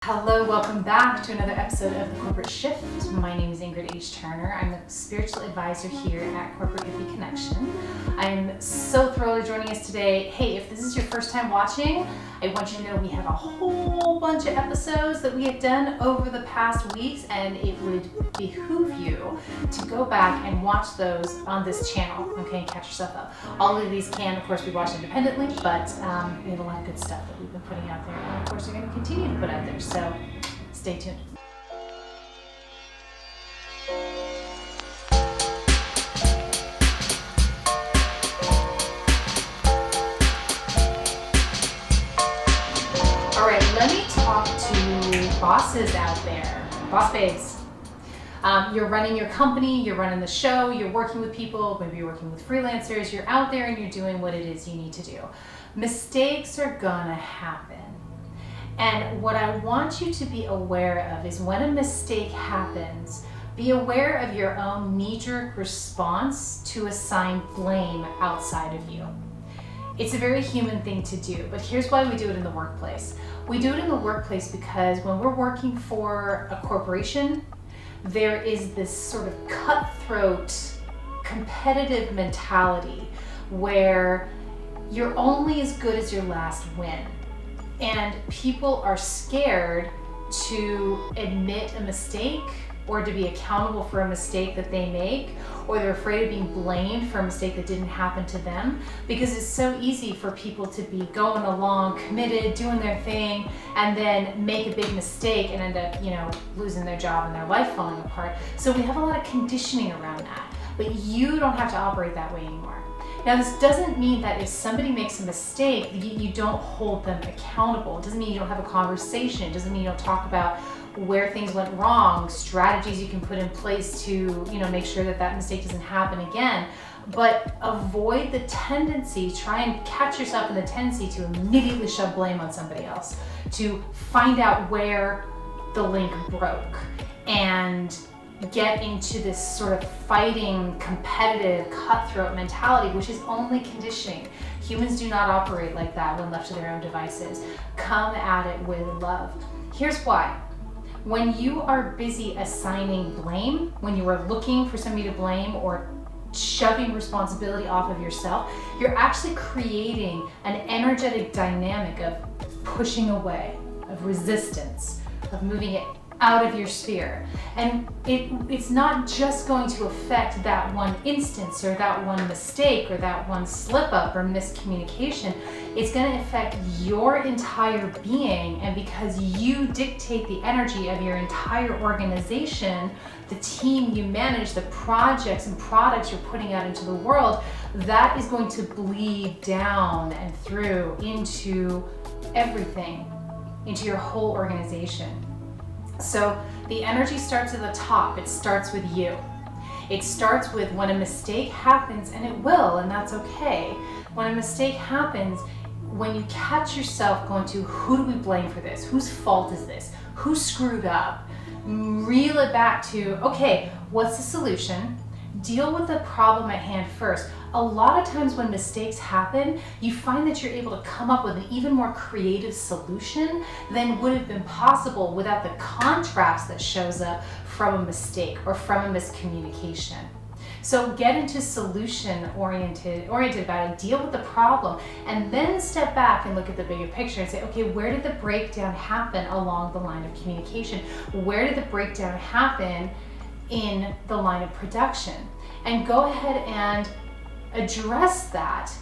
Hello, welcome back to another episode of The Corporate Shift. My name is Ingrid H. Turner. I'm a spiritual advisor here at Corporate Hippie Connection. I'm so thrilled you're joining us today. Hey, if this is your first time watching, I want you to know we have a whole bunch of episodes that we have done over the past weeks, and it would behoove you to go back and watch those on this channel, okay, and catch yourself up. All of these can, of course, be watched independently, but we have a lot of good stuff that we've been putting out there, and of course, we're going to continue to put out there. So stay tuned. All right, let me talk to bosses out there, boss babes. You're running your company, you're running the show, you're working with people, maybe you're working with freelancers, you're out there and you're doing what it is you need to do. Mistakes are gonna happen. And what I want you to be aware of is when a mistake happens, be aware of your own knee-jerk response to assign blame outside of you. It's a very human thing to do, but here's why we do it in the workplace. We do it in the workplace because when we're working for a corporation, there is this sort of cutthroat, competitive mentality where you're only as good as your last win. And people are scared to admit a mistake or to be accountable for a mistake that they make, or they're afraid of being blamed for a mistake that didn't happen to them, because it's so easy for people to be going along, committed, doing their thing, and then make a big mistake and end up, losing their job and their life falling apart. So we have a lot of conditioning around that, but you don't have to operate that way anymore. Now, this doesn't mean that if somebody makes a mistake, you don't hold them accountable. It doesn't mean you don't have a conversation. It doesn't mean you don't talk about where things went wrong, strategies you can put in place to, make sure that that mistake doesn't happen again. But avoid the tendency, try and catch yourself in the tendency to immediately shove blame on somebody else, to find out where the link broke, and get into this sort of fighting, competitive, cutthroat mentality, which is only conditioning. Humans do not operate like that when left to their own devices. Come at it with love. Here's why. When you are busy assigning blame, when you are looking for somebody to blame or shoving responsibility off of yourself, you're actually creating an energetic dynamic of pushing away, of resistance, of moving it out of your sphere. And it's not just going to affect that one instance or that one mistake or that one slip up or miscommunication. It's going to affect your entire being, and because you dictate the energy of your entire organization, the team you manage, the projects and products you're putting out into the world, that is going to bleed down and through into everything, into your whole organization. So the energy starts at the top. It starts with you. It starts with when a mistake happens, and it will, and that's okay. When a mistake happens, when you catch yourself going to, who do we blame for this? Whose fault is this? Who screwed up? Reel it back to, okay, what's the solution? Deal with the problem at hand first. A lot of times when mistakes happen, you find that you're able to come up with an even more creative solution than would have been possible without the contrast that shows up from a mistake or from a miscommunication. So get into solution-oriented about it, deal with the problem, and then step back and look at the bigger picture and say, okay, where did the breakdown happen along the line of communication? Where did the breakdown happen in the line of production? And go ahead and address that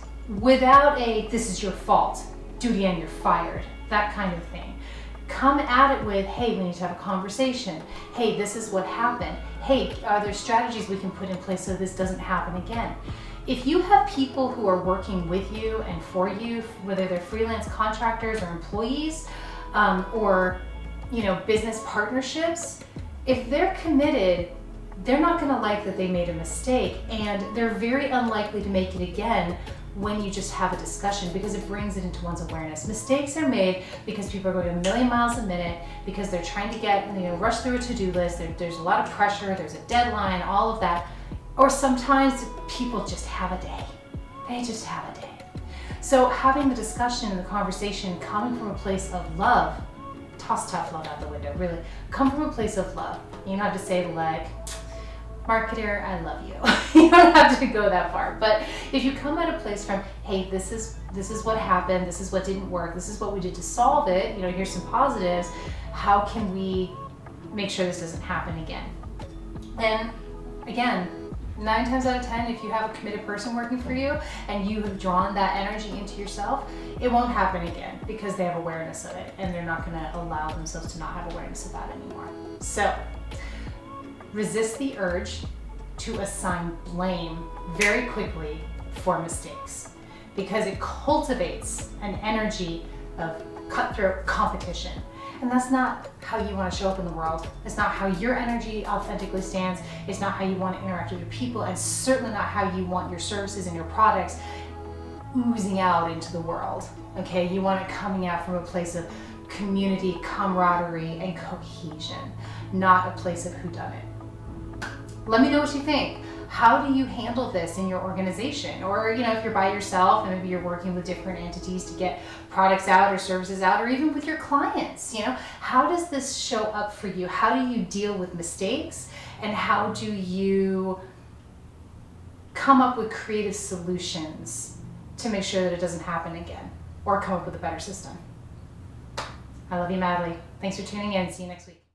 without this is your fault, do it again, you're fired, that kind of thing. Come at it with, hey, we need to have a conversation. Hey, this is what happened. Hey, are there strategies we can put in place so this doesn't happen again? If you have people who are working with you and for you, whether they're freelance contractors or employees, or business partnerships, if they're committed, they're not going to like that they made a mistake, and they're very unlikely to make it again when you just have a discussion, because it brings it into one's awareness. Mistakes are made because people are going a million miles a minute, because they're trying to rush through a to-do list. There's a lot of pressure, there's a deadline, all of that. Or sometimes people just have a day. They just have a day. So having the discussion and the conversation coming from a place of love, toss tough love out the window, really. Come from a place of love. You don't have to say like, marketer, I love you. You don't have to go that far. But if you come at a place from, hey, this is what happened, this is what didn't work, this is what we did to solve it, you know, here's some positives, how can we make sure this doesn't happen again? And again, 9 times out of 10, if you have a committed person working for you and you have drawn that energy into yourself, it won't happen again because they have awareness of it and they're not going to allow themselves to not have awareness of that anymore. So resist the urge to assign blame very quickly for mistakes because it cultivates an energy of cutthroat competition. And that's not how you want to show up in the world. It's not how your energy authentically stands. It's not how you want to interact with your people, and certainly not how you want your services and your products oozing out into the world. Okay, you want it coming out from a place of community, camaraderie, and cohesion, not a place of whodunit. Let me know what you think. How do you handle this in your organization? Or, you know, if you're by yourself and maybe you're working with different entities to get products out or services out, or even with your clients, you know, how does this show up for you? How do you deal with mistakes? And how do you come up with creative solutions to make sure that it doesn't happen again, or come up with a better system? I love you madly. Thanks for tuning in. See you next week.